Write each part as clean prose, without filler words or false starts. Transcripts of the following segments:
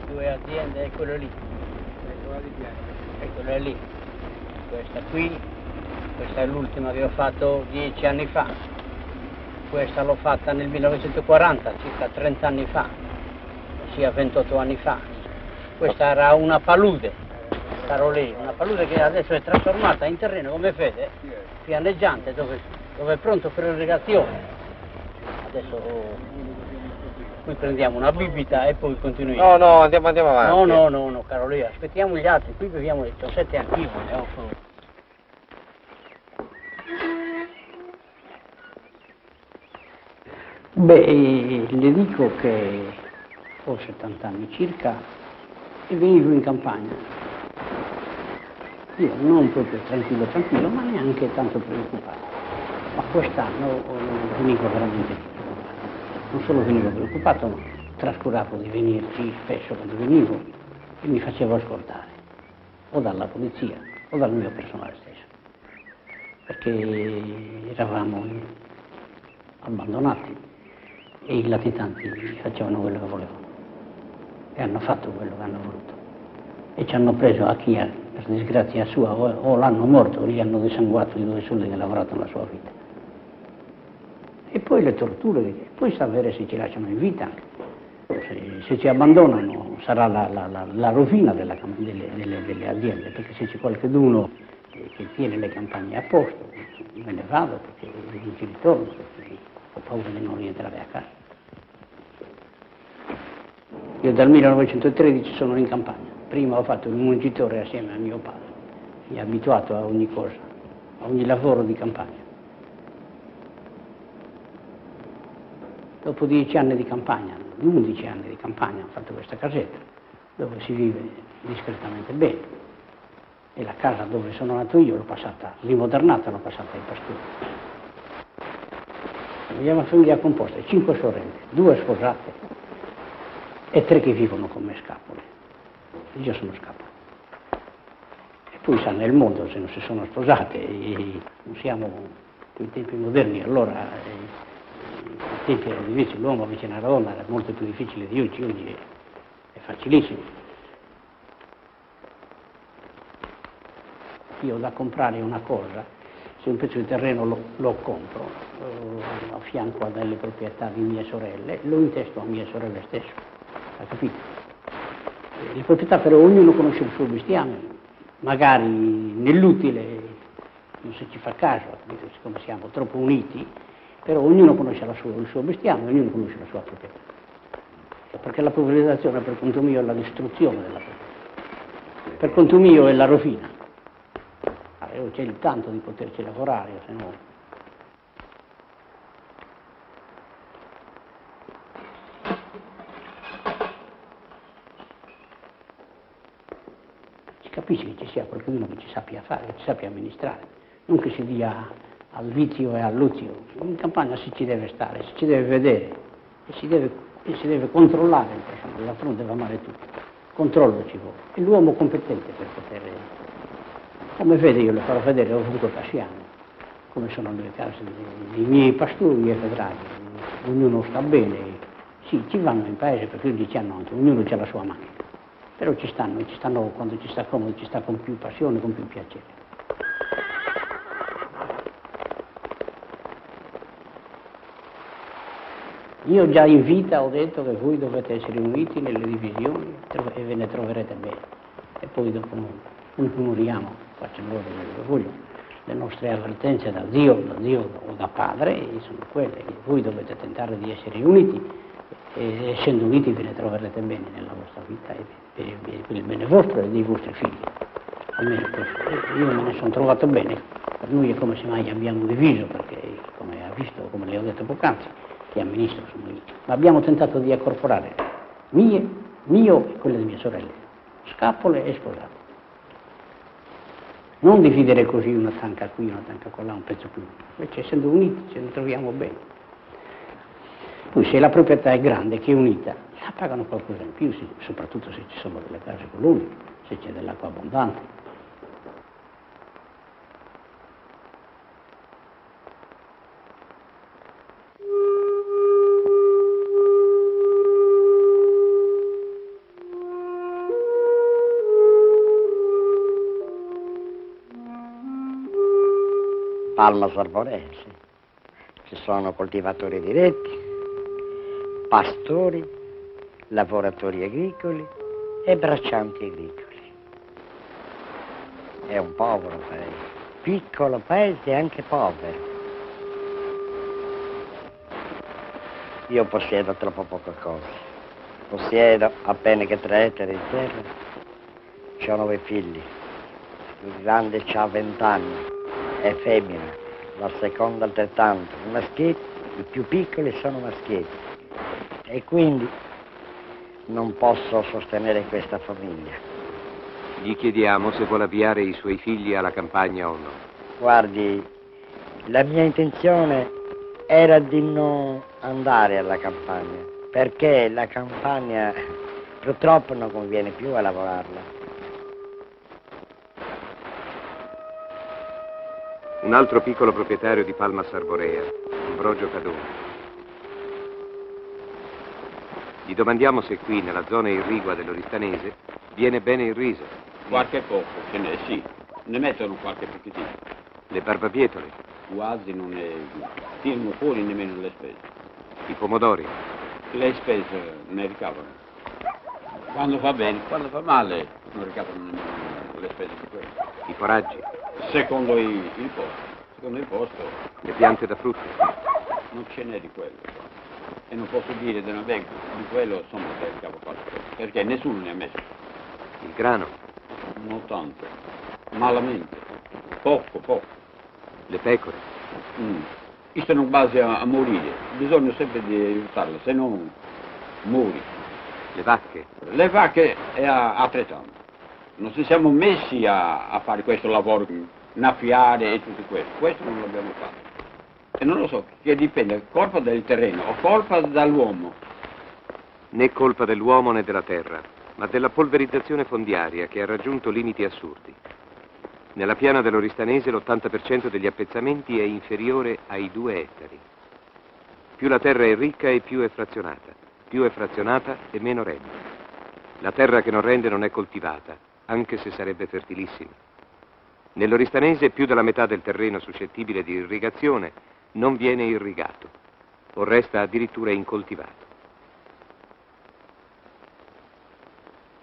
Due aziende, eccolo lì. Eccolo lì. Questa qui, questa è l'ultima che ho fatto 10 anni fa. Questa l'ho fatta nel 1940, circa 30 anni fa, ossia 28 anni fa. Questa era una palude, staro lì, una palude che adesso è trasformata in terreno come vede, pianeggiante, dove è pronto per irrigazione. Adesso qui prendiamo una bibita e poi continuiamo. No, andiamo avanti. No, caro lì, aspettiamo gli altri, qui beviamo 17 anch'io, ne ho solo. Beh, le dico che ho 70 anni circa e venivo in campagna. Io non proprio tranquillo, ma neanche tanto preoccupato. Ma quest'anno venivo veramente preoccupato. Non solo venivo preoccupato, ma trascuravo di venirci spesso quando venivo e mi facevo ascoltare, o dalla polizia o dal mio personale stesso, perché eravamo abbandonati e i latitanti facevano quello che volevano e hanno fatto quello che hanno voluto e ci hanno preso a chi, per disgrazia sua, o l'hanno morto o gli hanno desanguato i 2 soldi che ha lavorato nella sua vita. E poi le torture, poi sapere se ci lasciano in vita, se ci abbandonano sarà la rovina delle aziende, perché se c'è qualcuno che tiene le campagne a posto, me ne vado perché non ci ritorno, perché ho paura di non rientrare a casa. Io dal 1913 sono in campagna, prima ho fatto il mungitore assieme a mio padre, mi ha abituato a ogni cosa, a ogni lavoro di campagna. Dopo 10 anni di campagna, 11 anni di campagna, ho fatto questa casetta, dove si vive discretamente bene. E la casa dove sono nato io l'ho passata, rimodernata, l'ho passata ai pastori. Abbiamo una famiglia composta, 5 sorelle, 2 sposate e 3 che vivono come scapole. Io sono scapolo. E poi sa nel mondo se non si sono sposate, e non siamo in tempi moderni, allora i tempi erano diversi, l'uomo vicino alla donna era molto più difficile di oggi è facilissimo. Io da comprare una cosa, se un pezzo di terreno lo compro, a fianco a delle proprietà di mie sorelle, lo intesto a mie sorelle stesse, ha capito? Le proprietà però ognuno conosce il suo bestiame, magari nell'utile, non si ci fa caso, capito? Siccome siamo troppo uniti, però ognuno conosce il suo bestiame, ognuno conosce la sua proprietà. Perché la privatizzazione per conto mio è la distruzione della proprietà, per conto mio è la rovina. Io c'è il tanto di poterci lavorare, se no. Si capisce che ci sia qualcuno che ci sappia fare, che ci sappia amministrare, non che si dia al vizio e all'uzio. In campagna si ci deve stare, si ci deve vedere e si deve controllare il personale, d'altronde va male tutto. Controllo ci vuole. È l'uomo competente per poter. Come vede, io le farò vedere ovunque passiamo, come sono le case dei miei pastori e vedrai, ognuno sta bene, sì, ci vanno in paese perché 11 anni anche, ognuno ha la sua macchina, però ci stanno quando ci sta comodo, ci sta con più passione, con più piacere. Io già in vita ho detto che voi dovete essere uniti nelle divisioni e ve ne troverete bene, e poi dopo noi moriamo, facciamo loro quello che vogliono. le nostre avvertenze da zio o da padre sono quelle: voi dovete tentare di essere uniti, e essendo uniti ve ne troverete bene nella vostra vita e per il bene vostro e dei vostri figli. Almeno questo. Io me ne sono trovato bene. Per noi è come se mai abbiamo diviso, perché come ha visto, come le ho detto poc'anzi, che amministro sono io. Ma abbiamo tentato di accorporare mio e quelle di mie sorelle, scapole e sposate. Non dividere così una tanca qui, una tanca là, un pezzo qui. Invece essendo uniti ce ne troviamo bene. Poi se la proprietà è grande, che è unita, la pagano qualcosa in più, soprattutto se ci sono delle case comuni, se c'è dell'acqua abbondante. Palma Sarborea, sì. Ci sono coltivatori diretti, pastori, lavoratori agricoli e braccianti agricoli. È un povero paese, piccolo paese e anche povero. Io possiedo troppo poche cose. Possiedo appena che 3 ettari di terra. C'ho 9 figli. Il grande c'ha 20 anni. È femmina, la seconda altrettanto, un maschietto, i più piccoli sono maschietti e quindi non posso sostenere questa famiglia. Gli chiediamo se vuole avviare i suoi figli alla campagna o no. Guardi, la mia intenzione era di non andare alla campagna, perché la campagna purtroppo non conviene più a lavorarla. Un altro piccolo proprietario di Palma Sarborea, Ambrogio Cadoni. Gli domandiamo se qui, nella zona irrigua dell'Oristanese, viene bene il riso. Qualche poco, ce n'è, sì. Ne mettono qualche pochettino. Le barbabietole. Quasi non ne tirano fuori nemmeno le spese. I pomodori. Le spese ne ricavano. Quando fa bene, quando fa male, non ricavano nemmeno le spese di quello. I foraggi. Secondo il posto. Secondo il posto. Le piante da frutto. Non ce n'è di quello. E non posso dire di quello, insomma, che ricavo qualcosa. Perché nessuno ne ha messo. Il grano. Non tanto. Malamente. Poco. Le pecore. Sono base a morire. Bisogna sempre di aiutarle, se no muori. Le vacche. Le vacche è altrettanto. Non ci siamo messi a fare questo lavoro, innaffiare e tutto questo. Questo non l'abbiamo fatto. E non lo so, che dipende, colpa del terreno o colpa dall'uomo. Né colpa dell'uomo né della terra, ma della polverizzazione fondiaria che ha raggiunto limiti assurdi. Nella piana dell'Oristanese l'80% degli appezzamenti è inferiore ai 2 ettari. Più la terra è ricca e più è frazionata. Più è frazionata e meno rende. La terra che non rende non è coltivata, anche se sarebbe fertilissima. Nell'Oristanese più della metà del terreno suscettibile di irrigazione non viene irrigato, o resta addirittura incoltivato.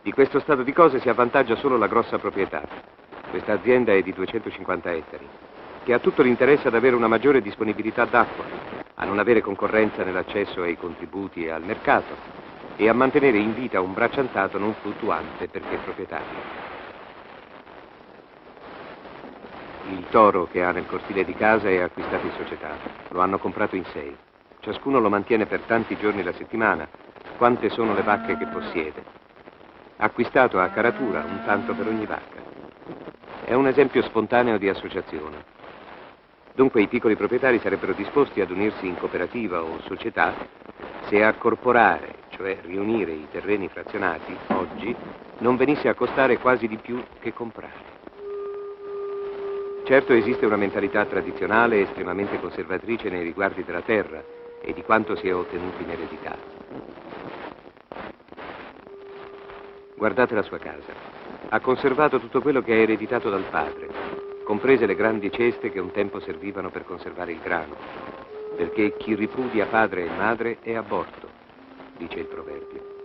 Di questo stato di cose si avvantaggia solo la grossa proprietà. Questa azienda è di 250 ettari, che ha tutto l'interesse ad avere una maggiore disponibilità d'acqua, a non avere concorrenza nell'accesso ai contributi e al mercato, e a mantenere in vita un bracciantato non fluttuante perché proprietario. Il toro che ha nel cortile di casa è acquistato in società. Lo hanno comprato in 6. Ciascuno lo mantiene per tanti giorni la settimana, quante sono le vacche che possiede. Acquistato a caratura, un tanto per ogni vacca. È un esempio spontaneo di associazione. Dunque i piccoli proprietari sarebbero disposti ad unirsi in cooperativa o società se accorporare, cioè riunire i terreni frazionati, oggi, non venisse a costare quasi di più che comprare. Certo esiste una mentalità tradizionale estremamente conservatrice nei riguardi della terra e di quanto si è ottenuto in eredità. Guardate la sua casa. Ha conservato tutto quello che ha ereditato dal padre, comprese le grandi ceste che un tempo servivano per conservare il grano, perché chi ripudia padre e madre è aborto, dice il proverbio.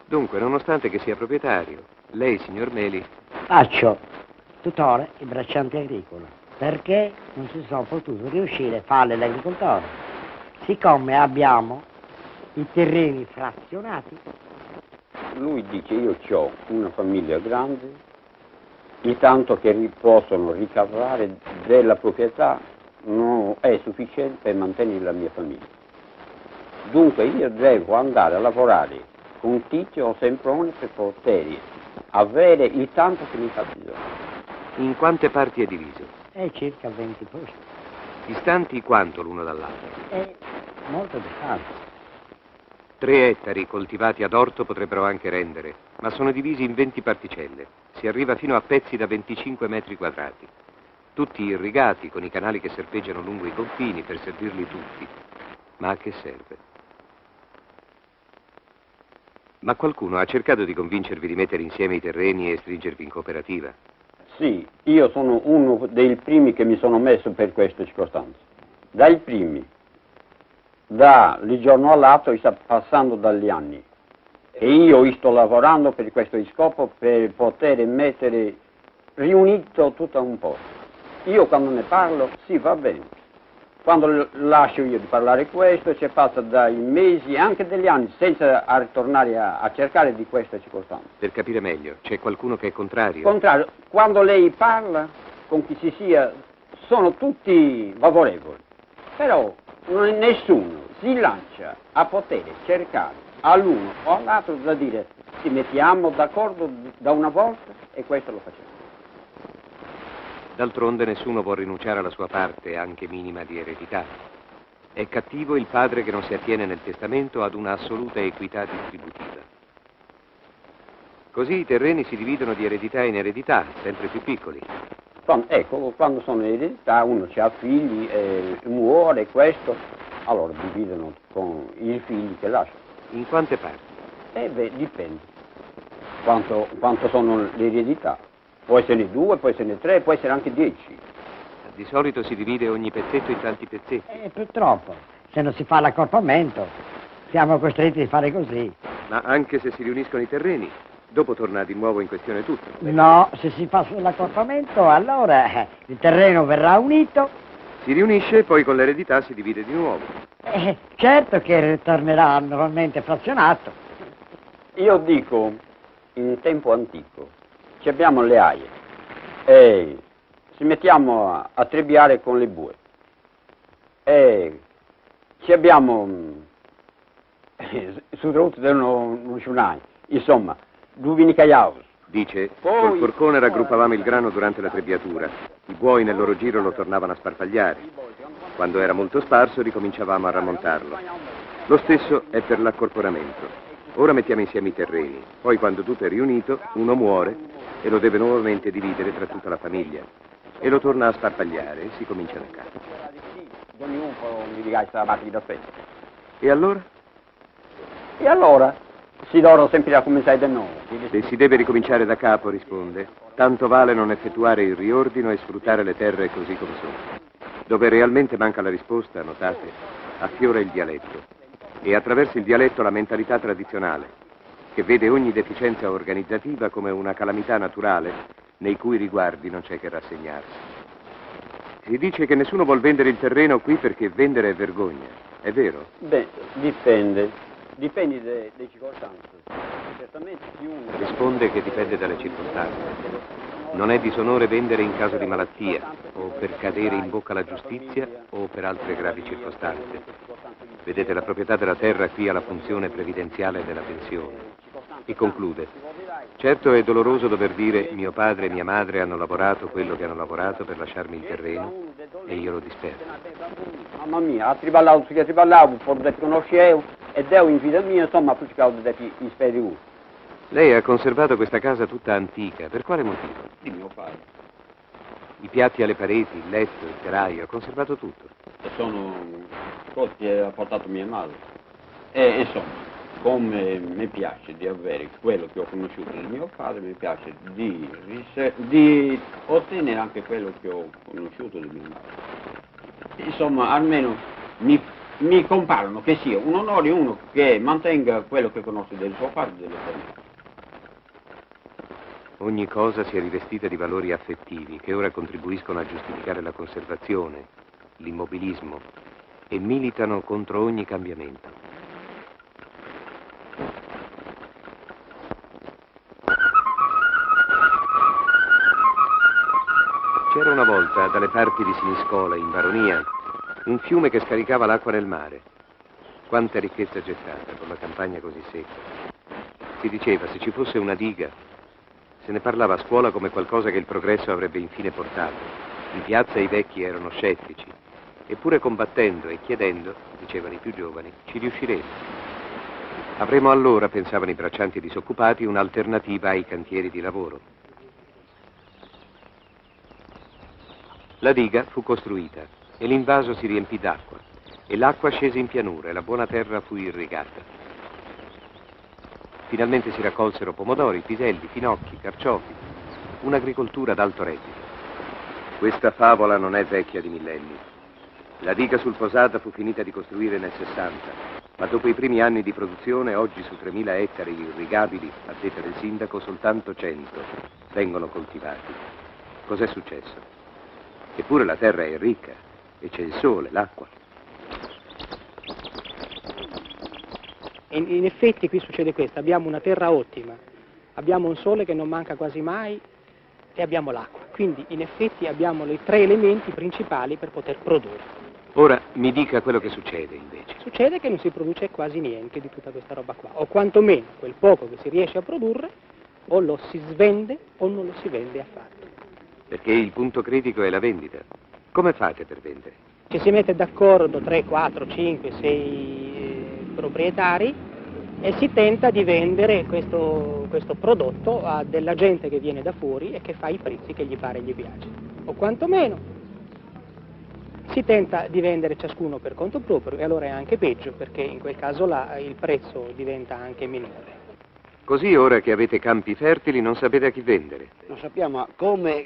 Dunque, nonostante che sia proprietario, lei, signor Meli, Faccio tuttora il bracciante agricolo perché non si sono potuto riuscire a fare l'agricoltore. Siccome abbiamo i terreni frazionati, Lui dice io ho una famiglia grande, il tanto che possono ricavare della proprietà non è sufficiente per mantenere la mia famiglia. Dunque io devo andare a lavorare con Tizio o Semproni per poter avere il tanto che mi fa bisogno. in quante parti è diviso? è circa 20 posti. Distanti quanto l'uno dall'altro? È molto distante. 3 ettari coltivati ad orto potrebbero anche rendere, ma sono divisi in 20 particelle. Si arriva fino a pezzi da 25 metri quadrati. Tutti irrigati con i canali che serpeggiano lungo i confini per servirli tutti. Ma a che serve? Ma qualcuno ha cercato di convincervi di mettere insieme i terreni e stringervi in cooperativa? Sì, io sono uno dei primi che mi sono messo per queste circostanze. Dai primi. Dal giorno all'altro sta passando dagli anni. E io sto lavorando per questo scopo, per poter mettere riunito tutto un po'. Io quando ne parlo, sì, va bene. Quando lascio io di parlare questo, ci passa dai mesi e anche degli anni senza ritornare a cercare di queste circostanze. Per capire meglio, c'è qualcuno che è contrario? Contrario, quando lei parla con chi si sia, sono tutti favorevoli. Però nessuno si lancia a poter cercare all'uno o all'altro da dire ci mettiamo d'accordo da una volta e questo lo facciamo. D'altronde nessuno può rinunciare alla sua parte, anche minima, di eredità. È cattivo il padre che non si attiene nel testamento ad una assoluta equità distributiva. Così i terreni si dividono di eredità in eredità, sempre più piccoli. Quando sono in eredità uno ha figli e muore questo, allora dividono con i figli che lasciano. In quante parti? Dipende quanto sono le eredità. Può essere 2, può essere 3, può essere anche 10. Di solito si divide ogni pezzetto in tanti pezzetti. Purtroppo, se non si fa l'accorpamento, siamo costretti a fare così. Ma anche se si riuniscono i terreni, dopo torna di nuovo in questione tutto. No, se si fa l'accorpamento, allora il terreno verrà unito. Si riunisce e poi con l'eredità si divide di nuovo. Certo che tornerà normalmente frazionato. Io dico, in tempo antico, ci abbiamo le aie e ci mettiamo a trebbiare con le bue e ci abbiamo sul rotte non sciunai, insomma, due caiaus. Dice, col forcone raggruppavamo il grano durante la trebbiatura. I buoi nel loro giro lo tornavano a sparpagliare. Quando era molto sparso ricominciavamo a rammontarlo. Lo stesso è per l'accorporamento. Ora mettiamo insieme i terreni, poi quando tutto è riunito, uno muore e lo deve nuovamente dividere tra tutta la famiglia. E lo torna a sparpagliare e si comincia da capo. E allora? E allora? Si dovrà sempre cominciare da nuovo. Se si deve ricominciare da capo, risponde, tanto vale non effettuare il riordino e sfruttare le terre così come sono. Dove realmente manca la risposta, notate, affiora il dialetto. E attraverso il dialetto la mentalità tradizionale, che vede ogni deficienza organizzativa come una calamità naturale nei cui riguardi non c'è che rassegnarsi. Si dice che nessuno vuol vendere il terreno qui perché vendere è vergogna. È vero? Beh, dipende. Dipende dalle circostanze. Certamente più uno... Risponde che dipende dalle circostanze. Non è disonore vendere in caso di malattia, o per cadere in bocca alla giustizia, o per altre gravi circostanze. Vedete, la proprietà della terra qui ha la funzione previdenziale della pensione. E conclude. Certo è doloroso dover dire mio padre e mia madre hanno lavorato quello che hanno lavorato per lasciarmi il terreno e io lo dispero. Mamma mia, ha triballavo perché triballavo, poi conoscevo e devo in vita mia, insomma, più che i speri. Lei ha conservato questa casa tutta antica, per quale motivo? Di mio padre. I piatti alle pareti, il letto, il telaio, ha conservato tutto. Sono cose che ha portato mia madre. E insomma, come mi piace di avere quello che ho conosciuto di mio padre, mi piace di ottenere anche quello che ho conosciuto di mia madre. Insomma, almeno mi mi comparano che sia un onore uno che mantenga quello che conosce del suo padre e delle sue. Ogni cosa si è rivestita di valori affettivi che ora contribuiscono a giustificare la conservazione, l'immobilismo e militano contro ogni cambiamento. C'era una volta, dalle parti di Siniscola, in Baronia, un fiume che scaricava l'acqua nel mare. Quanta ricchezza gettata con la campagna così secca. Si diceva, se ci fosse una diga, se ne parlava a scuola come qualcosa che il progresso avrebbe infine portato. In piazza i vecchi erano scettici, eppure combattendo e chiedendo, dicevano i più giovani, ci riusciremo. Avremo allora, pensavano i braccianti disoccupati, un'alternativa ai cantieri di lavoro. La diga fu costruita e l'invaso si riempì d'acqua e l'acqua scese in pianura e la buona terra fu irrigata. Finalmente si raccolsero pomodori, piselli, finocchi, carciofi, un'agricoltura ad alto reddito. Questa favola non è vecchia di millenni. La diga sul Posata fu finita di costruire nel 60, ma dopo i primi anni di produzione, oggi su 3.000 ettari irrigabili, a detta del sindaco, soltanto 100 vengono coltivati. Cos'è successo? Eppure la terra è ricca e c'è il sole, l'acqua. In effetti qui succede questo, abbiamo una terra ottima, abbiamo un sole che non manca quasi mai e abbiamo l'acqua. Quindi in effetti abbiamo i 3 elementi principali per poter produrre. Ora mi dica quello che succede invece. Succede che non si produce quasi niente di tutta questa roba qua, o quantomeno quel poco che si riesce a produrre o lo si svende o non lo si vende affatto. Perché il punto critico è la vendita. Come fate per vendere? Ci si mette d'accordo 3, 4, 5, 6 proprietari e si tenta di vendere questo prodotto a della gente che viene da fuori e che fa i prezzi che gli pare e gli piace. O quantomeno si tenta di vendere ciascuno per conto proprio e allora è anche peggio perché in quel caso là il prezzo diventa anche minore. Così ora che avete campi fertili non sapete a chi vendere. Non sappiamo cosa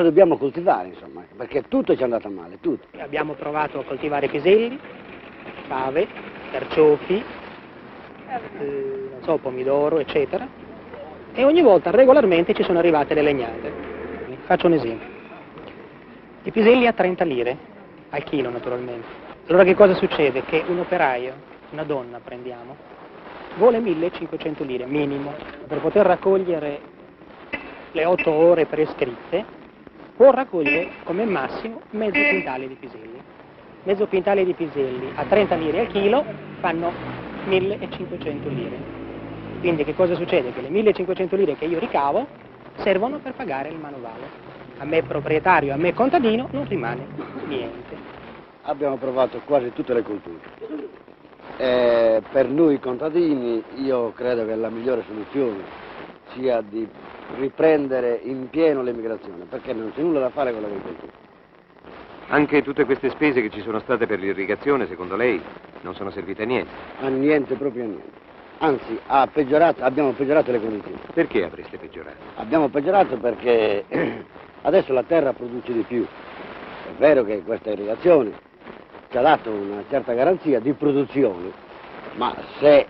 dobbiamo coltivare, insomma, perché tutto ci è andato male, tutto. Abbiamo provato a coltivare piselli, fave, carciofi, non so, pomidoro, eccetera, e ogni volta regolarmente ci sono arrivate le legnate. Faccio un esempio. I piselli a 30 lire, al chilo naturalmente. Allora che cosa succede? Che un operaio, una donna prendiamo, vuole 1.500 lire minimo per poter raccogliere le 8 ore prescritte, può raccogliere come massimo mezzo quintale di piselli. Mezzo quintale di piselli a 30 lire al chilo fanno 1.500 lire. Quindi che cosa succede? Che le 1.500 lire che io ricavo servono per pagare il manovale. A me proprietario, a me contadino non rimane niente. Abbiamo provato quasi tutte le colture. Per noi contadini io credo che la migliore soluzione sia di riprendere in pieno l'emigrazione, perché non c'è nulla da fare con l'agricoltura. Anche tutte queste spese che ci sono state per l'irrigazione, secondo lei, non sono servite a niente? A niente, proprio a niente. Anzi, abbiamo peggiorato le condizioni. Perché avreste peggiorato? Abbiamo peggiorato perché adesso la terra produce di più. È vero che questa irrigazione ci ha dato una certa garanzia di produzione, ma se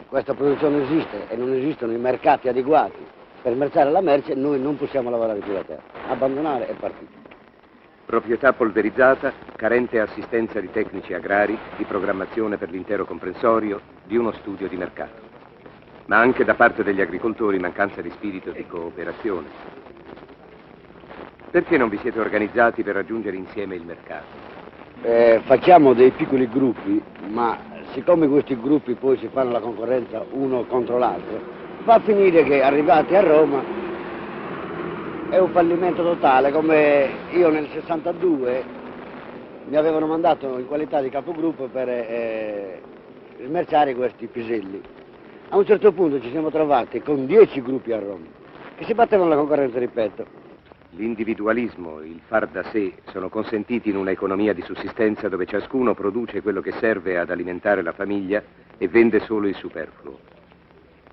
questa produzione esiste e non esistono i mercati adeguati per merciare la merce, noi non possiamo lavorare più la terra. Abbandonare è partito. Proprietà polverizzata, carente assistenza di tecnici agrari, di programmazione per l'intero comprensorio, di uno studio di mercato. Ma anche da parte degli agricoltori mancanza di spirito di cooperazione. Perché non vi siete organizzati per raggiungere insieme il mercato? Facciamo dei piccoli gruppi, ma siccome questi gruppi poi si fanno la concorrenza uno contro l'altro, va a finire che arrivati a Roma è un fallimento totale, come io nel 62 mi avevano mandato in qualità di capogruppo per smerciare questi piselli. A un certo punto ci siamo trovati con 10 gruppi a Roma, che si battevano la concorrenza, ripeto. L'individualismo, il far da sé, sono consentiti in un'economia di sussistenza dove ciascuno produce quello che serve ad alimentare la famiglia e vende solo il superfluo.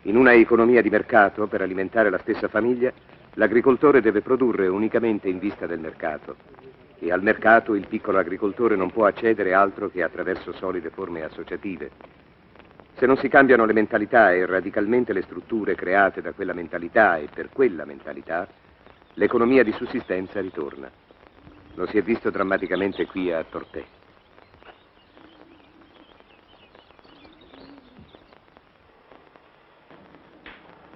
In una economia di mercato, per alimentare la stessa famiglia, l'agricoltore deve produrre unicamente in vista del mercato e al mercato il piccolo agricoltore non può accedere altro che attraverso solide forme associative. Se non si cambiano le mentalità e radicalmente le strutture create da quella mentalità e per quella mentalità, l'economia di sussistenza ritorna. Lo si è visto drammaticamente qui a Tortè.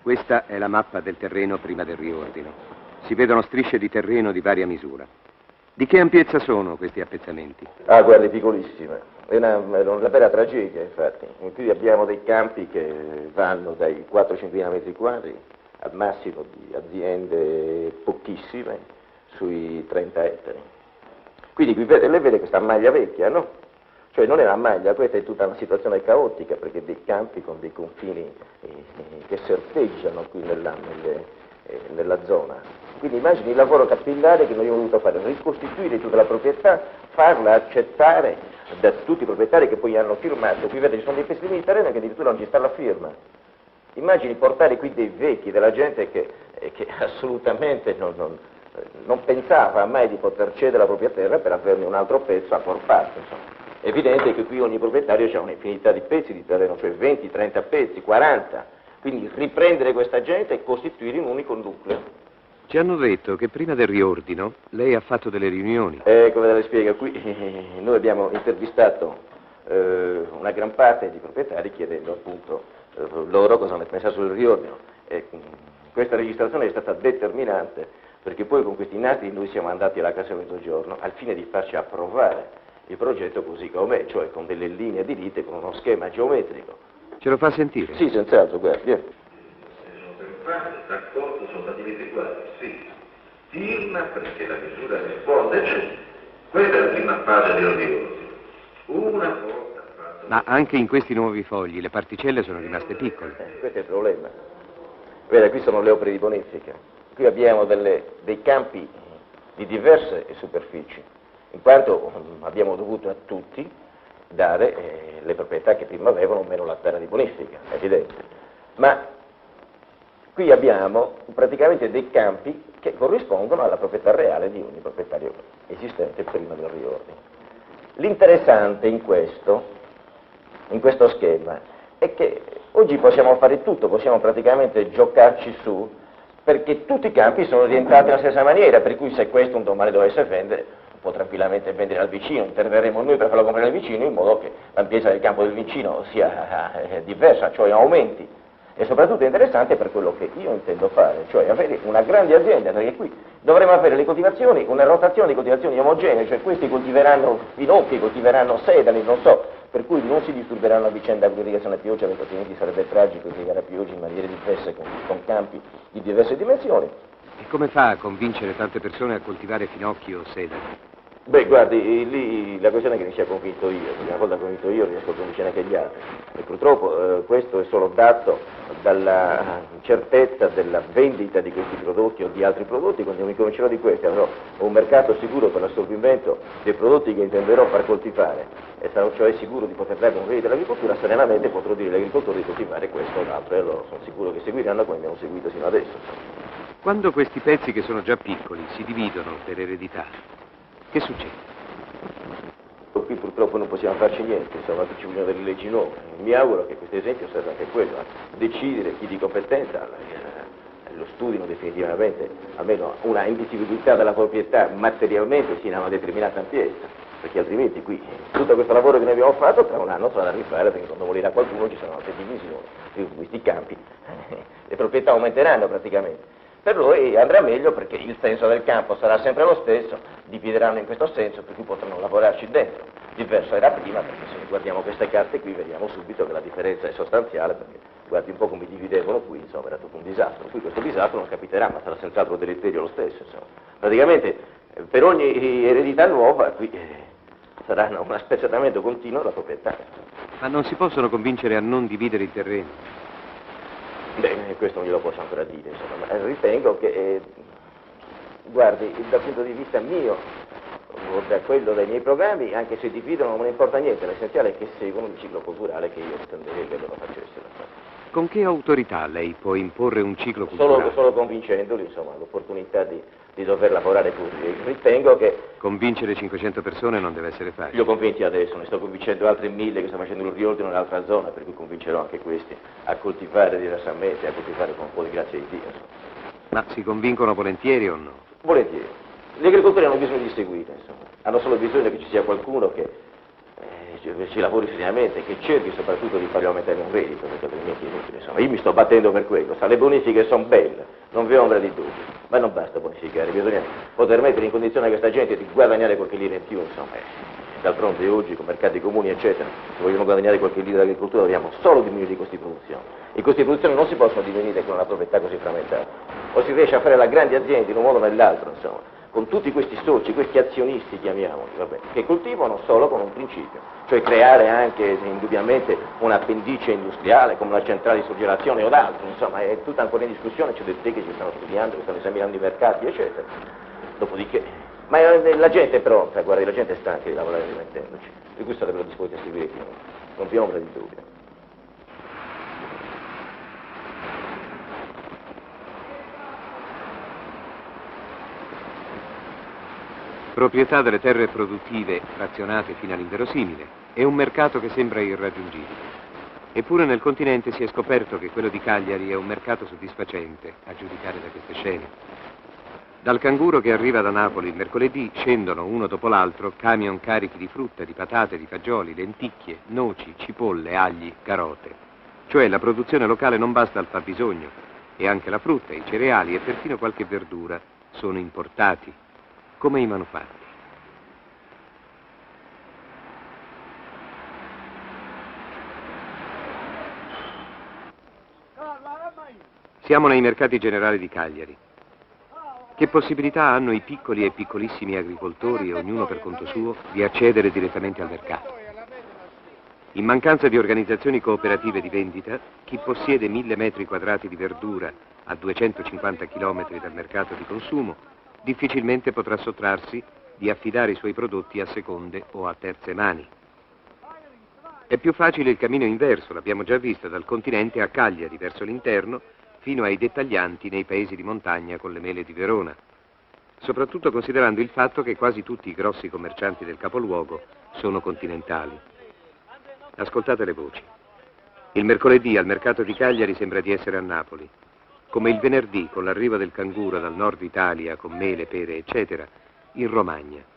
Questa è la mappa del terreno prima del riordino. Si vedono strisce di terreno di varia misura. Di che ampiezza sono questi appezzamenti? Ah, guardi, piccolissime. È una vera tragedia, infatti. Qui abbiamo dei campi che vanno dai 4-5 metri quadri al massimo di aziende pochissime sui 30 ettari. Quindi qui lei vede questa maglia vecchia, no? Cioè non è una maglia, questa è tutta una situazione caotica, perché dei campi con dei confini che serpeggiano qui nella zona. Quindi immagini il lavoro capillare che noi abbiamo voluto fare, ricostituire tutta la proprietà, farla accettare da tutti i proprietari che poi hanno firmato. Qui vedete ci sono dei pezzi di terreno che addirittura non ci sta la firma. Immagini portare qui dei vecchi, della gente che assolutamente non pensava mai di poter cedere la propria terra per averne un altro pezzo a portato, insomma. È evidente che qui ogni proprietario ha un'infinità di pezzi di terreno, cioè 20, 30 pezzi, 40. Quindi riprendere questa gente e costituire un unico nucleo. Ci hanno detto che prima del riordino lei ha fatto delle riunioni. Come le spiego, qui noi abbiamo intervistato una gran parte di proprietari chiedendo appunto loro cosa ne pensano sul riordino. Questa registrazione è stata determinante perché poi con questi nati noi siamo andati alla Cassa del Mezzogiorno al fine di farci approvare il progetto così com'è, cioè con delle linee di rite, con uno schema geometrico. Ce lo fa sentire? Sì, senz'altro, guardi. D'accordo, sono stati messi quadri, sì. Firma perché la misura risponde, eccetera. Questa è la prima fase del riordino. Una volta fatto... Ma anche in questi nuovi fogli le particelle sono rimaste piccole. Questo è il problema. Vede, qui sono le opere di bonifica. Qui abbiamo dei campi di diverse superfici, in quanto abbiamo dovuto a tutti dare le proprietà che prima avevano meno la terra di bonifica, è evidente. Ma qui abbiamo praticamente dei campi che corrispondono alla proprietà reale di ogni proprietario esistente prima del riordino. L'interessante in questo schema è che oggi possiamo fare tutto, possiamo praticamente giocarci su, perché tutti i campi sono orientati nella stessa maniera, per cui se questo un domani dovesse vendere, può tranquillamente vendere al vicino, interverremo noi per farlo comprare al vicino in modo che l'ampiezza del campo del vicino sia diversa, cioè aumenti. E soprattutto è interessante per quello che io intendo fare, cioè avere una grande azienda, perché qui dovremo avere le coltivazioni, una rotazione di coltivazioni omogenee, cioè questi coltiveranno finocchi, coltiveranno sedani, non so, per cui non si disturberanno a vicenda con l'irrigazione a pioggia, perché altrimenti sarebbe tragico irrigare a pioggia in maniere diverse con campi di diverse dimensioni. E come fa a convincere tante persone a coltivare finocchi o sedani? Beh, guardi, lì la questione è che mi sia convinto io, perché una volta convinto io riesco a convincere anche gli altri. E purtroppo questo è solo dato dalla certezza della vendita di questi prodotti o di altri prodotti. Quando mi convincerò di questi avrò un mercato sicuro per l'assorbimento dei prodotti che intenderò far coltivare e sarò cioè sicuro di poter dare un reddito all'agricoltura, serenamente potrò dire agli agricoltori di coltivare questo o l'altro e loro sono sicuro che seguiranno come abbiamo seguito sino adesso. Quando questi pezzi che sono già piccoli si dividono per eredità, che succede? Qui purtroppo non possiamo farci niente, insomma, ci vogliono delle leggi nuove. Mi auguro che questo esempio serva anche quello, a decidere chi di competenza lo studino definitivamente, almeno una indivisibilità della proprietà materialmente sino a una determinata ampiezza, perché altrimenti qui tutto questo lavoro che noi abbiamo fatto tra un anno sarà da rifare, perché quando morirà qualcuno ci saranno altre divisioni di questi campi, le proprietà aumenteranno praticamente. Per noi andrà meglio perché il senso del campo sarà sempre lo stesso, divideranno in questo senso, per cui potranno lavorarci dentro. Diverso era prima, perché se guardiamo queste carte qui vediamo subito che la differenza è sostanziale, perché guardi un po' come dividevano qui, insomma, era tutto un disastro. Qui questo disastro non capiterà, ma sarà senz'altro deleterio lo stesso, insomma. Praticamente per ogni eredità nuova qui sarà una spezzettamento continuo della proprietà. Ma non si possono convincere a non dividere il terreno? Beh, questo non glielo posso ancora dire, insomma, ma ritengo che, guardi, dal punto di vista mio, o da quello dei miei programmi, anche se dividono non me ne importa niente, l'essenziale è che seguono il ciclo culturale che io pretenderei che loro facessero. Con che autorità lei può imporre un ciclo culturale? Solo convincendoli, insomma, l'opportunità di dover lavorare pure. Ritengo che Convincere 500 persone non deve essere facile. Li ho convinti adesso, ne sto convincendo altri 1000 che stanno facendo un riordino nell'altra zona, per cui convincerò anche questi a coltivare diversamente, a coltivare con un po' di grazia di Dio. Insomma. Ma si convincono volentieri o no? Volentieri. Gli agricoltori hanno bisogno di seguire, insomma. Hanno solo bisogno che ci sia qualcuno che ci lavori seriamente, che cerchi soprattutto di fargli aumentare un reddito, perché altrimenti è inutile. Insomma, io mi sto battendo per quello. Le bonifiche sono belle, non vi ho ombra di dubbio, ma non basta bonificare, bisogna poter mettere in condizione a questa gente di guadagnare qualche lira in più, insomma. D'altronde oggi con mercati comuni eccetera, se vogliono guadagnare qualche lira dall'agricoltura dobbiamo solo diminuire i costi di produzione. I costi di produzione non si possono diminuire con una proprietà così frammentata. O si riesce a fare la grandi aziende in un modo o nell'altro, insomma, con tutti questi soci, questi azionisti chiamiamoli, vabbè, che coltivano solo con un principio, cioè creare anche indubbiamente un'appendice industriale come una centrale di surgelazione o d'altro, insomma è tutta ancora in discussione, c'è dei tecnici che stanno studiando, che stanno esaminando i mercati, eccetera. Dopodiché, ma la gente è pronta, guardi, la gente è stanca di lavorare rimettendoci, di cui sarebbero disposti a seguire chiunque, non vi ho ombra di dubbio. Proprietà delle terre produttive frazionate fino all'inverosimile e un mercato che sembra irraggiungibile. Eppure nel continente si è scoperto che quello di Cagliari è un mercato soddisfacente, a giudicare da queste scene. Dal Canguro che arriva da Napoli il mercoledì scendono uno dopo l'altro camion carichi di frutta, di patate, di fagioli, lenticchie, noci, cipolle, agli, carote. Cioè la produzione locale non basta al fabbisogno e anche la frutta, i cereali e perfino qualche verdura sono importati, come i manufatti. Siamo nei mercati generali di Cagliari. Che possibilità hanno i piccoli e piccolissimi agricoltori, ognuno per conto suo, di accedere direttamente al mercato? In mancanza di organizzazioni cooperative di vendita, chi possiede 1000 metri quadrati di verdura a 250 chilometri dal mercato di consumo difficilmente potrà sottrarsi di affidare i suoi prodotti a seconde o a terze mani. È più facile il cammino inverso, l'abbiamo già visto, dal continente a Cagliari, verso l'interno, fino ai dettaglianti nei paesi di montagna con le mele di Verona, soprattutto considerando il fatto che quasi tutti i grossi commercianti del capoluogo sono continentali. Ascoltate le voci. Il mercoledì al mercato di Cagliari sembra di essere a Napoli, come il venerdì con l'arrivo del canguro dal nord Italia con mele, pere, eccetera, in Romagna.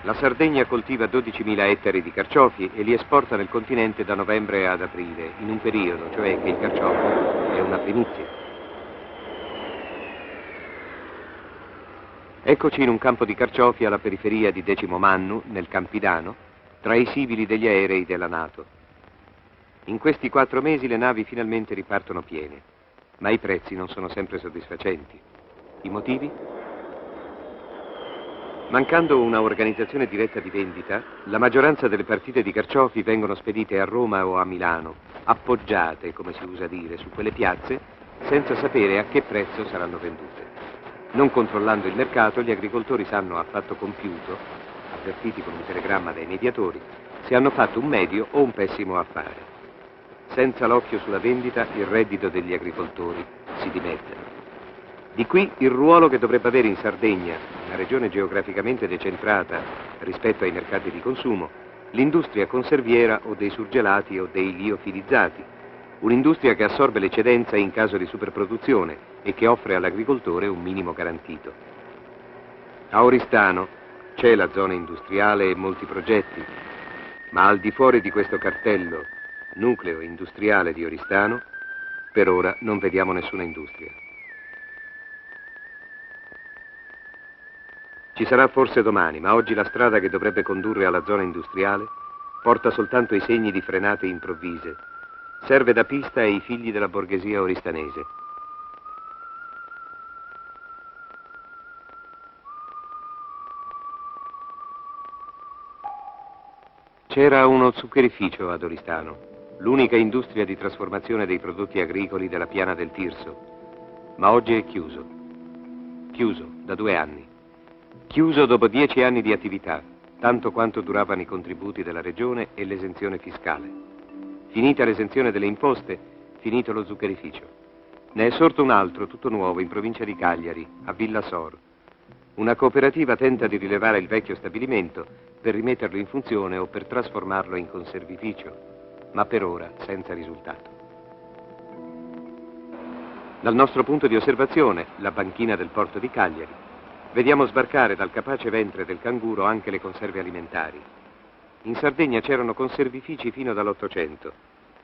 La Sardegna coltiva 12.000 ettari di carciofi e li esporta nel continente da novembre ad aprile, in un periodo, cioè che il carciofo è una primizia. Eccoci in un campo di carciofi alla periferia di Decimo Mannu, nel Campidano, tra i sibili degli aerei della NATO. In questi 4 mesi le navi finalmente ripartono piene, ma i prezzi non sono sempre soddisfacenti. I motivi? Mancando una organizzazione diretta di vendita, la maggioranza delle partite di carciofi vengono spedite a Roma o a Milano, appoggiate, come si usa dire, su quelle piazze, senza sapere a che prezzo saranno vendute. Non controllando il mercato, gli agricoltori sanno a fatto compiuto, avvertiti con un telegramma dai mediatori, se hanno fatto un medio o un pessimo affare. Senza l'occhio sulla vendita, il reddito degli agricoltori si dimezza. Di qui il ruolo che dovrebbe avere in Sardegna, una regione geograficamente decentrata rispetto ai mercati di consumo, l'industria conserviera o dei surgelati o dei liofilizzati, un'industria che assorbe l'eccedenza in caso di superproduzione e che offre all'agricoltore un minimo garantito. A Oristano c'è la zona industriale e molti progetti, ma al di fuori di questo cartello, nucleo industriale di Oristano, per ora non vediamo nessuna industria. Ci sarà forse domani, ma oggi la strada che dovrebbe condurre alla zona industriale porta soltanto i segni di frenate improvvise. Serve da pista ai figli della borghesia oristanese. C'era uno zuccherificio ad Oristano, l'unica industria di trasformazione dei prodotti agricoli della piana del Tirso, ma oggi è chiuso. Chiuso da 2 anni. Chiuso dopo 10 anni di attività, tanto quanto duravano i contributi della regione e l'esenzione fiscale. Finita l'esenzione delle imposte, finito lo zuccherificio. Ne è sorto un altro, tutto nuovo, in provincia di Cagliari, a Villa Sor. Una cooperativa tenta di rilevare il vecchio stabilimento per rimetterlo in funzione o per trasformarlo in conservificio, ma per ora senza risultato. Dal nostro punto di osservazione, la banchina del porto di Cagliari, vediamo sbarcare dal capace ventre del canguro anche le conserve alimentari. In Sardegna c'erano conservifici fino dall'800.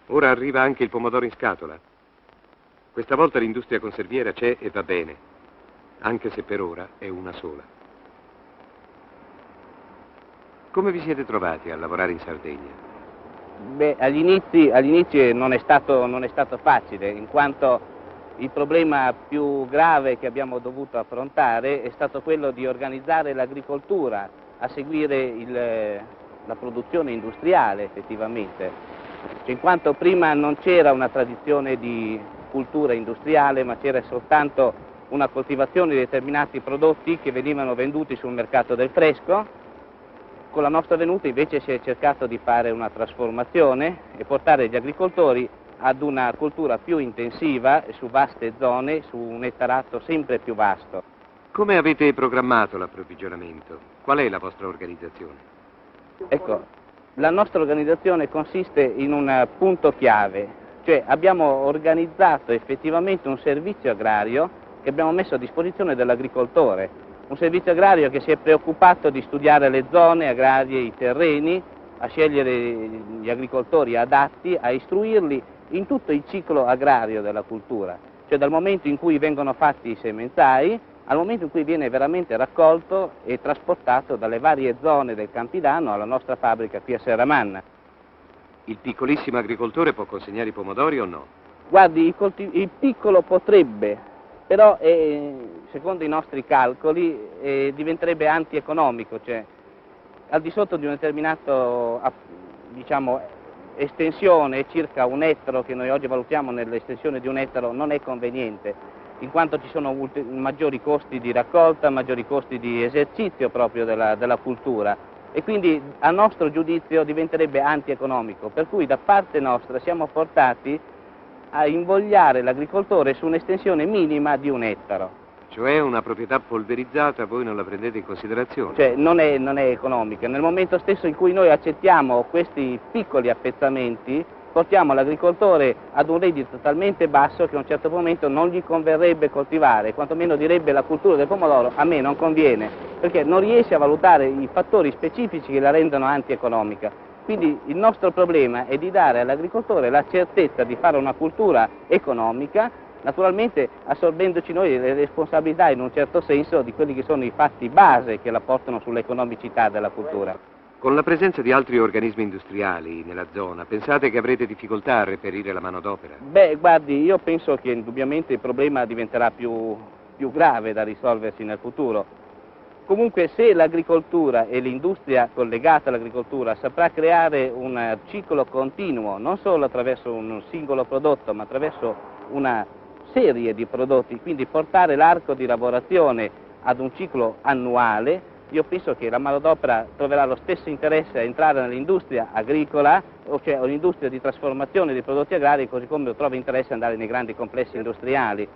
Ora arriva anche il pomodoro in scatola. Questa volta l'industria conserviera c'è e va bene, anche se per ora è una sola. Come vi siete trovati a lavorare in Sardegna? Beh, agli inizi non è stato facile, in quanto il problema più grave che abbiamo dovuto affrontare è stato quello di organizzare l'agricoltura a seguire la produzione industriale effettivamente, in quanto prima non c'era una tradizione di cultura industriale, ma c'era soltanto una coltivazione di determinati prodotti che venivano venduti sul mercato del fresco. Con la nostra venuta invece si è cercato di fare una trasformazione e portare gli agricoltori ad una cultura più intensiva su vaste zone, su un ettarato sempre più vasto. Come avete programmato l'approvvigionamento? Qual è la vostra organizzazione? Ecco, la nostra organizzazione consiste in un punto chiave, cioè abbiamo organizzato effettivamente un servizio agrario che abbiamo messo a disposizione dell'agricoltore, un servizio agrario che si è preoccupato di studiare le zone agrarie, i terreni, a scegliere gli agricoltori adatti, a istruirli in tutto il ciclo agrario della cultura, cioè dal momento in cui vengono fatti i semenzai al momento in cui viene veramente raccolto e trasportato dalle varie zone del Campidano alla nostra fabbrica qui a Serramanna. Il piccolissimo agricoltore può consegnare i pomodori o no? Guardi, il piccolo potrebbe, però secondo i nostri calcoli diventerebbe antieconomico, cioè al di sotto di un determinato, diciamo, estensione, circa 1 ettaro che noi oggi valutiamo nell'estensione di 1 ettaro, non è conveniente, in quanto ci sono maggiori costi di raccolta, maggiori costi di esercizio proprio della cultura e quindi a nostro giudizio diventerebbe antieconomico, per cui da parte nostra siamo portati a invogliare l'agricoltore su un'estensione minima di 1 ettaro. Cioè una proprietà polverizzata voi non la prendete in considerazione? Cioè non è economica. Nel momento stesso in cui noi accettiamo questi piccoli appezzamenti, portiamo l'agricoltore ad un reddito talmente basso che a un certo momento non gli converrebbe coltivare, quantomeno direbbe la cultura del pomodoro a me non conviene, perché non riesce a valutare i fattori specifici che la rendono antieconomica. Quindi il nostro problema è di dare all'agricoltore la certezza di fare una cultura economica, naturalmente assorbendoci noi le responsabilità in un certo senso di quelli che sono i fatti base che la portano sull'economicità della cultura. Con la presenza di altri organismi industriali nella zona, pensate che avrete difficoltà a reperire la manodopera? Beh, guardi, io penso che indubbiamente il problema diventerà più grave da risolversi nel futuro. Comunque se l'agricoltura e l'industria collegata all'agricoltura saprà creare un ciclo continuo, non solo attraverso un singolo prodotto, ma attraverso una serie di prodotti, quindi portare l'arco di lavorazione ad un ciclo annuale, io penso che la manodopera troverà lo stesso interesse a entrare nell'industria agricola, cioè un'industria di trasformazione dei prodotti agrari, così come trova interesse ad andare nei grandi complessi industriali.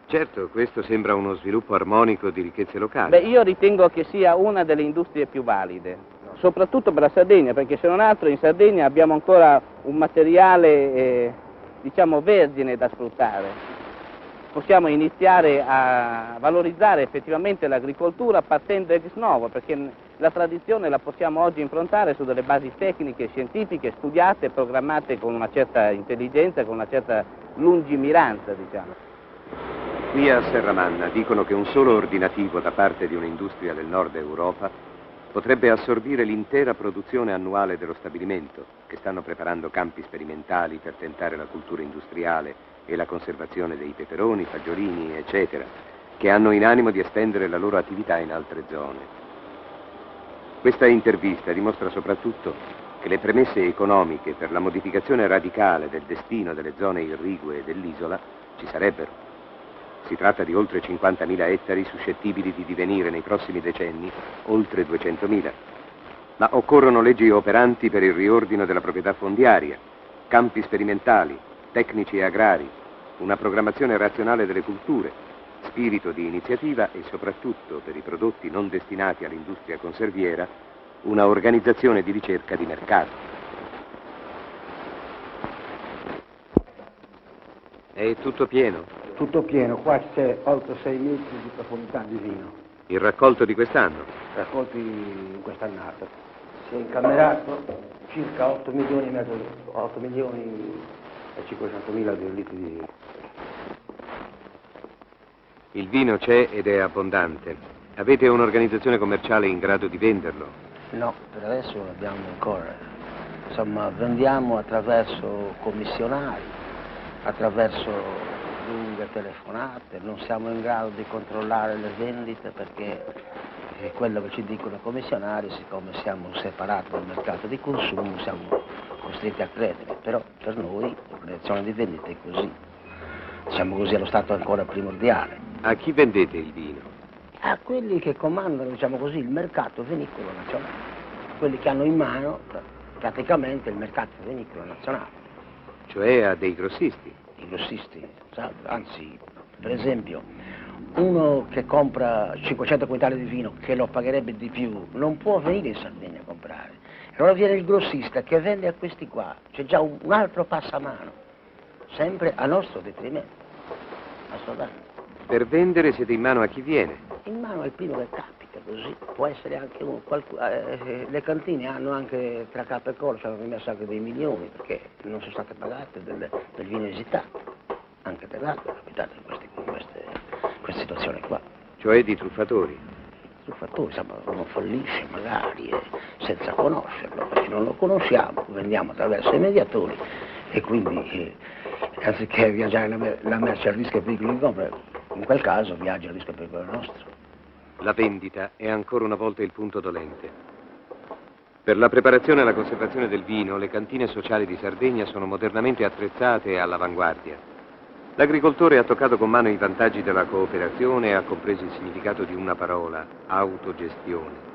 Certo, questo sembra uno sviluppo armonico di ricchezze locali. Beh, io ritengo che sia una delle industrie più valide, soprattutto per la Sardegna, perché se non altro in Sardegna abbiamo ancora un materiale, diciamo, vergine da sfruttare. Possiamo iniziare a valorizzare effettivamente l'agricoltura partendo ex novo, perché la tradizione la possiamo oggi improntare su delle basi tecniche, scientifiche, studiate, programmate con una certa intelligenza, con una certa lungimiranza, diciamo. Qui a Serramanna dicono che un solo ordinativo da parte di un'industria del nord Europa potrebbe assorbire l'intera produzione annuale dello stabilimento, che stanno preparando campi sperimentali per tentare la cultura industriale e la conservazione dei peperoni, fagiolini, eccetera, che hanno in animo di estendere la loro attività in altre zone. Questa intervista dimostra soprattutto che le premesse economiche per la modificazione radicale del destino delle zone irrigue dell'isola ci sarebbero. Si tratta di oltre 50.000 ettari suscettibili di divenire nei prossimi decenni oltre 200.000. Ma occorrono leggi operanti per il riordino della proprietà fondiaria, campi sperimentali, tecnici e agrari, una programmazione razionale delle culture, spirito di iniziativa e soprattutto, per i prodotti non destinati all'industria conserviera, una organizzazione di ricerca di mercato. È tutto pieno? Tutto pieno, qua c'è oltre 6 metri di profondità di vino, Il raccolto di quest'anno? raccolti in quest'annata. Si è incamerato circa 8 milioni e mezzo, 8 milioni e 500.000 di litri di vino. Il vino c'è ed è abbondante. Avete un'organizzazione commerciale in grado di venderlo? No, per adesso non abbiamo ancora. Insomma, vendiamo attraverso commissionari, attraverso lunghe telefonate, non siamo in grado di controllare le vendite perché quello che ci dicono i commissionari, siccome siamo separati dal mercato di consumo, siamo costretti a credere, però per noi l'organizzazione di vendita è così, siamo così allo stato ancora primordiale. A chi vendete il vino? A quelli che comandano, diciamo così, il mercato vinicolo nazionale, quelli che hanno in mano praticamente il mercato vinicolo nazionale. Cioè a dei grossisti? I grossisti, anzi, per esempio, uno che compra 500 quintali di vino, che lo pagherebbe di più, non può venire in Sardegna a comprare. Allora viene il grossista che vende a questi qua, c'è già un altro passamano, sempre a nostro detrimento, a nostro danno. Per vendere siete in mano a chi viene? In mano al primo che capita, così, può essere anche uno, le cantine hanno anche tra capo e collo, ci hanno rimesso anche dei milioni, perché non sono state pagate del vino esitato, anche per l'acqua è capitato in queste situazioni qua. Cioè di truffatori? Truffatori, insomma, uno fallisce magari senza conoscerlo, perché non lo conosciamo, vendiamo attraverso i mediatori e quindi anziché viaggiare la merce a rischio e pericolo di compra, in quel caso viaggia a rischio e pericolo nostro. La vendita è ancora una volta il punto dolente. Per la preparazione e la conservazione del vino, le cantine sociali di Sardegna sono modernamente attrezzate e all'avanguardia. L'agricoltore ha toccato con mano i vantaggi della cooperazione e ha compreso il significato di una parola, autogestione.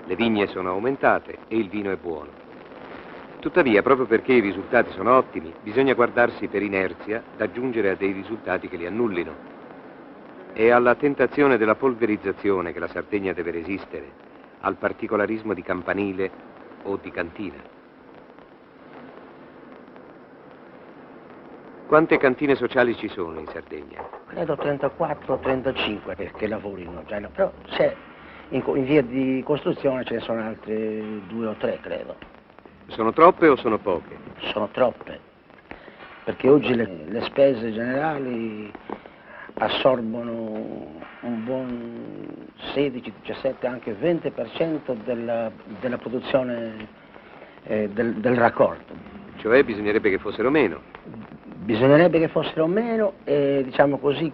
Le vigne sono aumentate e il vino è buono. Tuttavia, proprio perché i risultati sono ottimi, bisogna guardarsi per inerzia da giungere a dei risultati che li annullino. È alla tentazione della polverizzazione che la Sardegna deve resistere, al particolarismo di campanile o di cantina. Quante cantine sociali ci sono in Sardegna? Credo 34 o 35 che lavorino già, però in via di costruzione ce ne sono altre 2 o 3, credo. Sono troppe o sono poche? Sono troppe, perché oggi le spese generali assorbono un buon 16, 17, anche 20% della produzione del raccolto. Cioè bisognerebbe che fossero meno? Bisognerebbe che fossero meno e diciamo così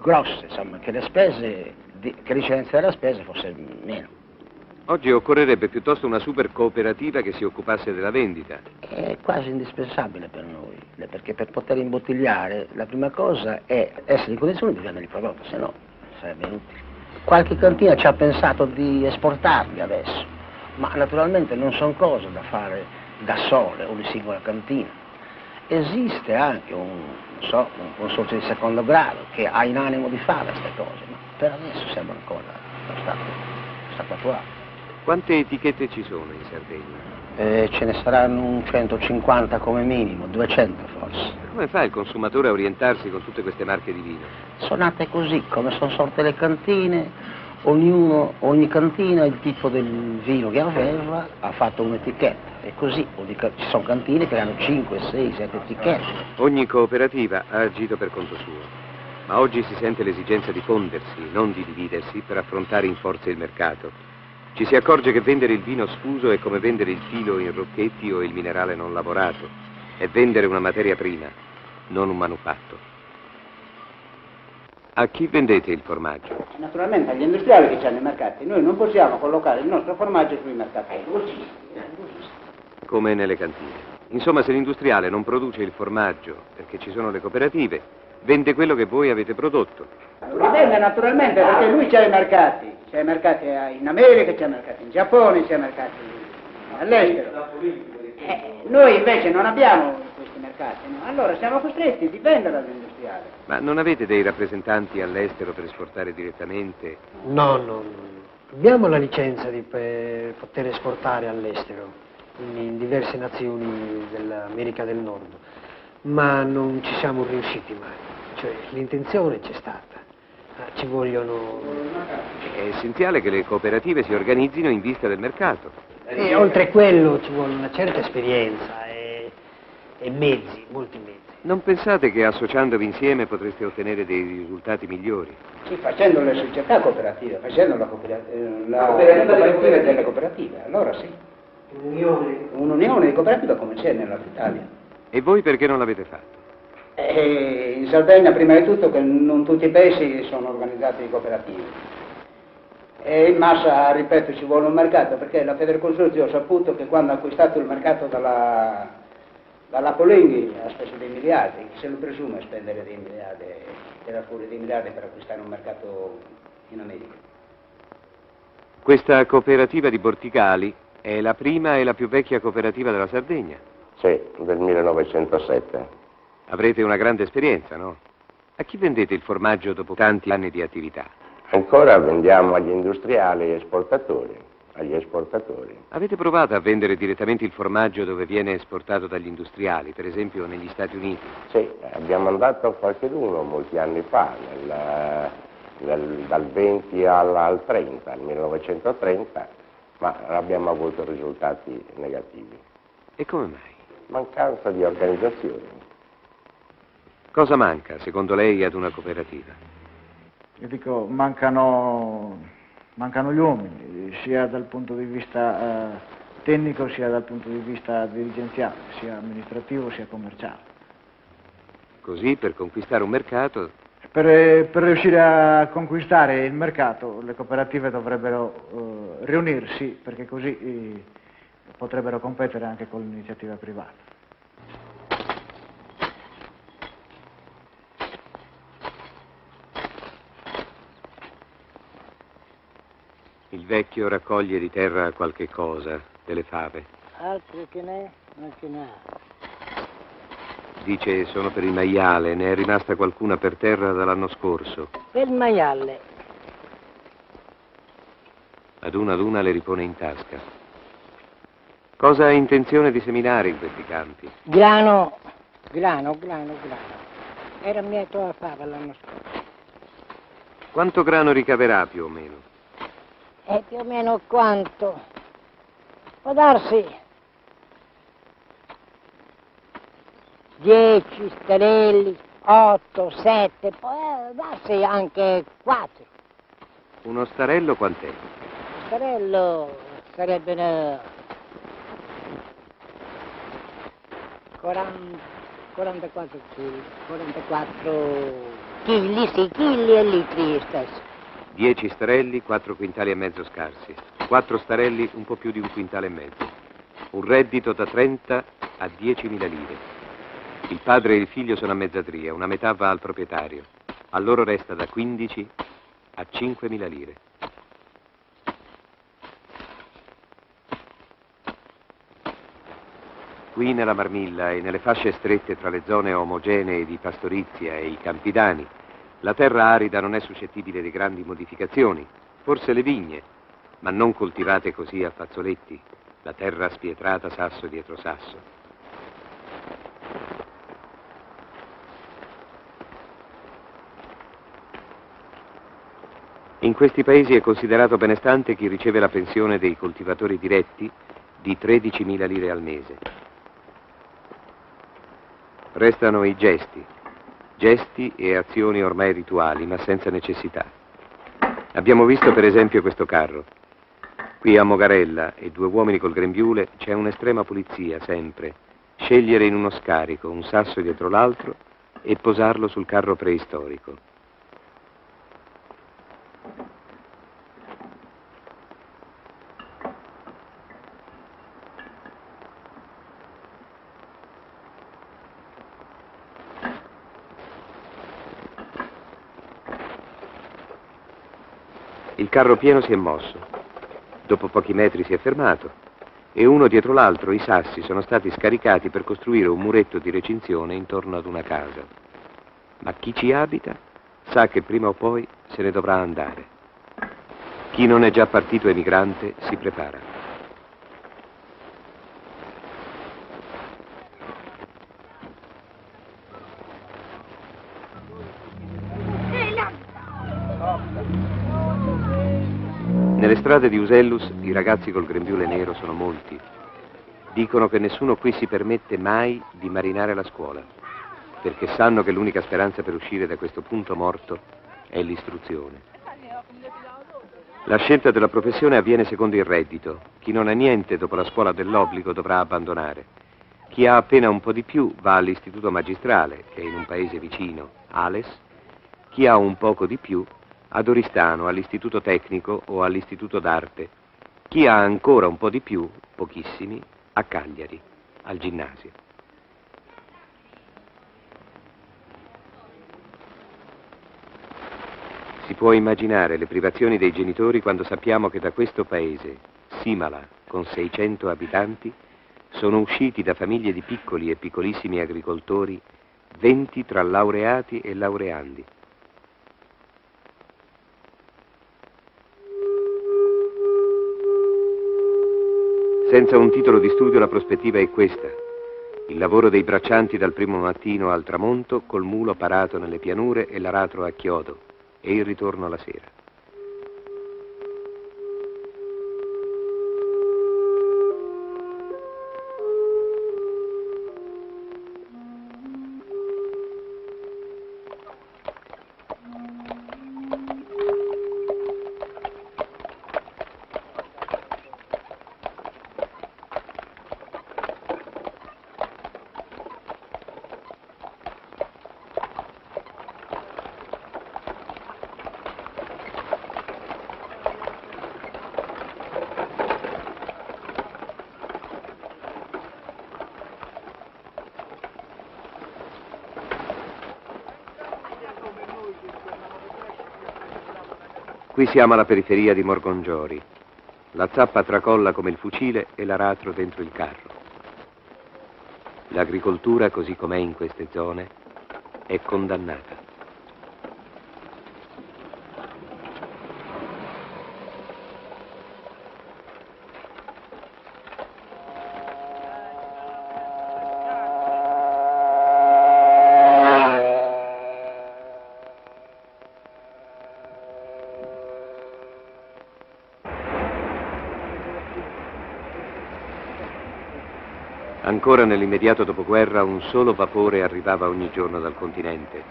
grosse, insomma, che le spese, che l'incidenza della spesa fosse meno. Oggi occorrerebbe piuttosto una super cooperativa che si occupasse della vendita. È quasi indispensabile per noi, perché per poter imbottigliare la prima cosa è essere in condizione di vendere il prodotto, se no sarebbe inutile. Qualche cantina ci ha pensato di esportarli adesso, ma naturalmente non sono cose da fare da sole, ogni singola cantina. Esiste anche un consorzio di secondo grado che ha in animo di fare queste cose, ma per adesso siamo ancora allo stato attuale. Quante etichette ci sono in Sardegna? Ce ne saranno un 150 come minimo, 200 forse. Come fa il consumatore a orientarsi con tutte queste marche di vino? Sono nate così, come sono sorte le cantine, ogni cantina il tipo del vino che aveva ha fatto un'etichetta. E così ci sono cantine che hanno 5, 6, 7 etichette. Ogni cooperativa ha agito per conto suo, ma oggi si sente l'esigenza di fondersi, non di dividersi, per affrontare in forza il mercato. Ci si accorge che vendere il vino sfuso è come vendere il filo in rocchetti o il minerale non lavorato. È vendere una materia prima, non un manufatto. A chi vendete il formaggio? Naturalmente agli industriali che hanno i mercati. Noi non possiamo collocare il nostro formaggio sui mercati. Come nelle cantine. Insomma, se l'industriale non produce il formaggio perché ci sono le cooperative, Vende quello che voi avete prodotto. Li vende naturalmente perché lui c'ha i mercati in America, c'ha i mercati in Giappone, c'ha i mercati all'estero. Noi invece non abbiamo questi mercati, no? Allora siamo costretti a vendere all'industriale. Ma non avete dei rappresentanti all'estero per esportare direttamente? No. Abbiamo la licenza per poter esportare all'estero, in diverse nazioni dell'America del Nord, ma non ci siamo riusciti mai. Cioè, l'intenzione c'è stata, ci vogliono... È essenziale che le cooperative si organizzino in vista del mercato. E oltre a quello ci vuole una certa esperienza e mezzi, molti mezzi. Non pensate che associandovi insieme potreste ottenere dei risultati migliori? Sì, facendo le società cooperative, facendo la cooperativa delle cooperative, allora sì. Un'unione di cooperative come c'è nell'Italia. E voi perché non l'avete fatto? In Sardegna, prima di tutto, che non tutti i paesi sono organizzati in cooperative. E in massa, ripeto, ci vuole un mercato, perché la Federconsorzi ho saputo che quando ha acquistato il mercato dalla Polenghi ha speso dei miliardi, chi se lo presume spendere dei miliardi, tirare fuori dei miliardi per acquistare un mercato in America. Questa cooperativa di Borticali è la prima e la più vecchia cooperativa della Sardegna. Sì, del 1907. Avrete una grande esperienza, no? A chi vendete il formaggio dopo tanti anni di attività? Ancora vendiamo agli industriali e agli esportatori. Avete provato a vendere direttamente il formaggio dove viene esportato dagli industriali, per esempio negli Stati Uniti? Sì, abbiamo mandato qualcheduno molti anni fa, dal 20 al 30, al 1930, ma abbiamo avuto risultati negativi. E come mai? Mancanza di organizzazione. Cosa manca, secondo lei, ad una cooperativa? Io dico, mancano gli uomini, sia dal punto di vista tecnico, sia dal punto di vista dirigenziale, sia amministrativo, sia commerciale. Così, per conquistare un mercato... Per riuscire a conquistare il mercato, le cooperative dovrebbero riunirsi, perché così potrebbero competere anche con l'iniziativa privata. Il vecchio raccoglie di terra qualche cosa, delle fave. Altro che ne, non ce n'ha. Dice sono per il maiale, ne è rimasta qualcuna per terra dall'anno scorso. Per il maiale. Ad una le ripone in tasca. Cosa ha intenzione di seminare in questi campi? Grano. Era mia tua fava l'anno scorso. Quanto grano ricaverà più o meno? E più o meno quanto? Può darsi 10 starelli, 8, 7, può darsi anche 4. Uno starello quant'è? Starello sarebbe 44 kg, 44 chili, sì, chili e litri stesso. 10 starelli, 4 quintali e mezzo scarsi. 4 starelli, un po' più di un quintale e mezzo. Un reddito da 30 a 10.000 lire. Il padre e il figlio sono a mezzadria, una metà va al proprietario. A loro resta da 15 a 5.000 lire. Qui nella Marmilla e nelle fasce strette tra le zone omogenee di pastorizia e i campidani, la terra arida non è suscettibile di grandi modificazioni, forse le vigne, ma non coltivate così a fazzoletti, la terra spietrata sasso dietro sasso. In questi paesi è considerato benestante chi riceve la pensione dei coltivatori diretti di 13.000 lire al mese. Restano i gesti e azioni ormai rituali, ma senza necessità. Abbiamo visto per esempio questo carro. Qui a Mogarella e 2 uomini col grembiule c'è un'estrema pulizia, sempre. Scegliere in uno scarico un sasso dietro l'altro e posarlo sul carro preistorico. Il carro pieno si è mosso. Dopo pochi metri si è fermato e uno dietro l'altro i sassi sono stati scaricati per costruire un muretto di recinzione intorno ad una casa. Ma chi ci abita sa che prima o poi se ne dovrà andare. Chi non è già partito emigrante si prepara. Nelle strade di Usellus i ragazzi col grembiule nero sono molti. Dicono che nessuno qui si permette mai di marinare la scuola, perché sanno che l'unica speranza per uscire da questo punto morto è l'istruzione. La scelta della professione avviene secondo il reddito. Chi non ha niente dopo la scuola dell'obbligo dovrà abbandonare. Chi ha appena un po' di più va all'istituto magistrale, che è in un paese vicino, Ales. Chi ha un poco di più ad Oristano, all'istituto tecnico o all'istituto d'arte. Chi ha ancora un po' di più, pochissimi, a Cagliari, al ginnasio. Si può immaginare le privazioni dei genitori quando sappiamo che da questo paese, Simala, con 600 abitanti, sono usciti da famiglie di piccoli e piccolissimi agricoltori 20 tra laureati e laureandi. Senza un titolo di studio la prospettiva è questa: il lavoro dei braccianti dal primo mattino al tramonto col mulo parato nelle pianure e l'aratro a chiodo e il ritorno alla sera. Qui siamo alla periferia di Morgongiori. La zappa tracolla come il fucile e l'aratro dentro il carro. L'agricoltura, così com'è in queste zone, è condannata. Ancora nell'immediato dopoguerra un solo vapore arrivava ogni giorno dal continente.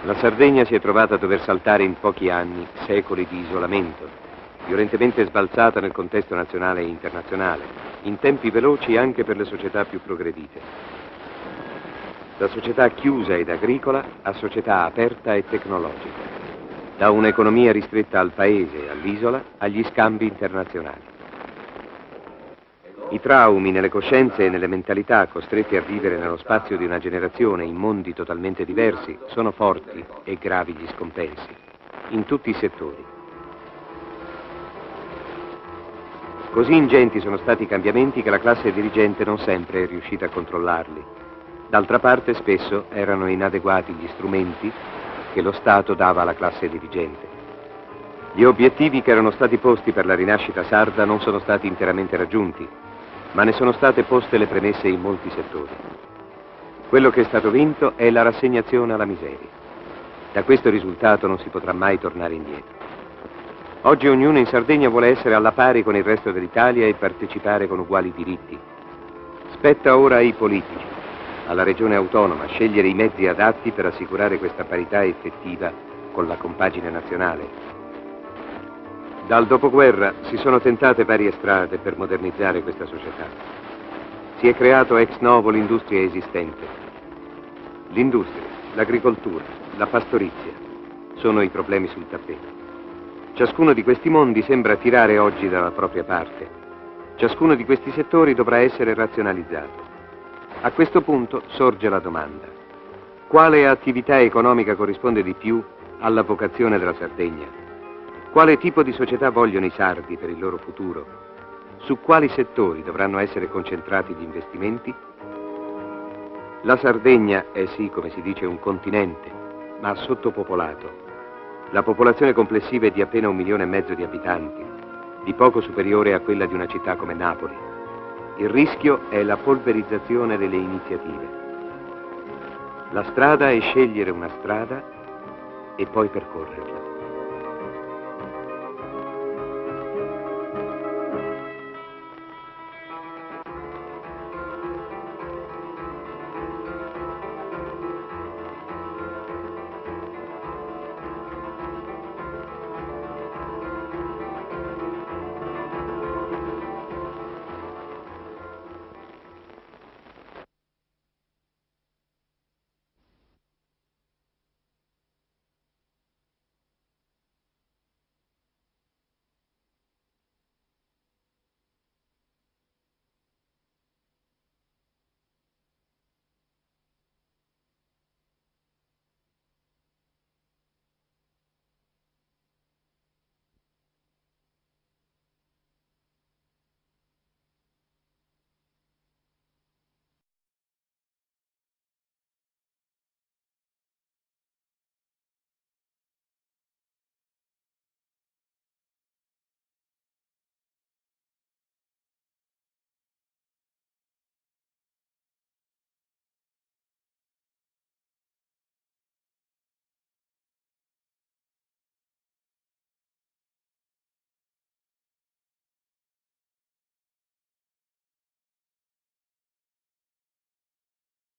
La Sardegna si è trovata a dover saltare in pochi anni secoli di isolamento, violentemente sbalzata nel contesto nazionale e internazionale, in tempi veloci anche per le società più progredite. Da società chiusa ed agricola a società aperta e tecnologica, da un'economia ristretta al paese e all'isola agli scambi internazionali. I traumi nelle coscienze e nelle mentalità costretti a vivere nello spazio di una generazione in mondi totalmente diversi sono forti e gravi gli scompensi, in tutti i settori. Così ingenti sono stati i cambiamenti che la classe dirigente non sempre è riuscita a controllarli. D'altra parte spesso erano inadeguati gli strumenti che lo Stato dava alla classe dirigente. Gli obiettivi che erano stati posti per la rinascita sarda non sono stati interamente raggiunti, ma ne sono state poste le premesse in molti settori. Quello che è stato vinto è la rassegnazione alla miseria. Da questo risultato non si potrà mai tornare indietro. Oggi ognuno in Sardegna vuole essere alla pari con il resto dell'Italia e partecipare con uguali diritti. Spetta ora ai politici, alla regione autonoma, scegliere i mezzi adatti per assicurare questa parità effettiva con la compagine nazionale. Dal dopoguerra si sono tentate varie strade per modernizzare questa società. Si è creato ex novo l'industria esistente. L'industria, l'agricoltura, la pastorizia sono i problemi sul tappeto. Ciascuno di questi mondi sembra tirare oggi dalla propria parte. Ciascuno di questi settori dovrà essere razionalizzato. A questo punto sorge la domanda: quale attività economica corrisponde di più alla vocazione della Sardegna? Quale tipo di società vogliono i sardi per il loro futuro? Su quali settori dovranno essere concentrati gli investimenti? La Sardegna è sì, come si dice, un continente, ma sottopopolato. La popolazione complessiva è di appena 1,5 milioni di abitanti, di poco superiore a quella di una città come Napoli. Il rischio è la polverizzazione delle iniziative. La strada è scegliere una strada e poi percorrerla.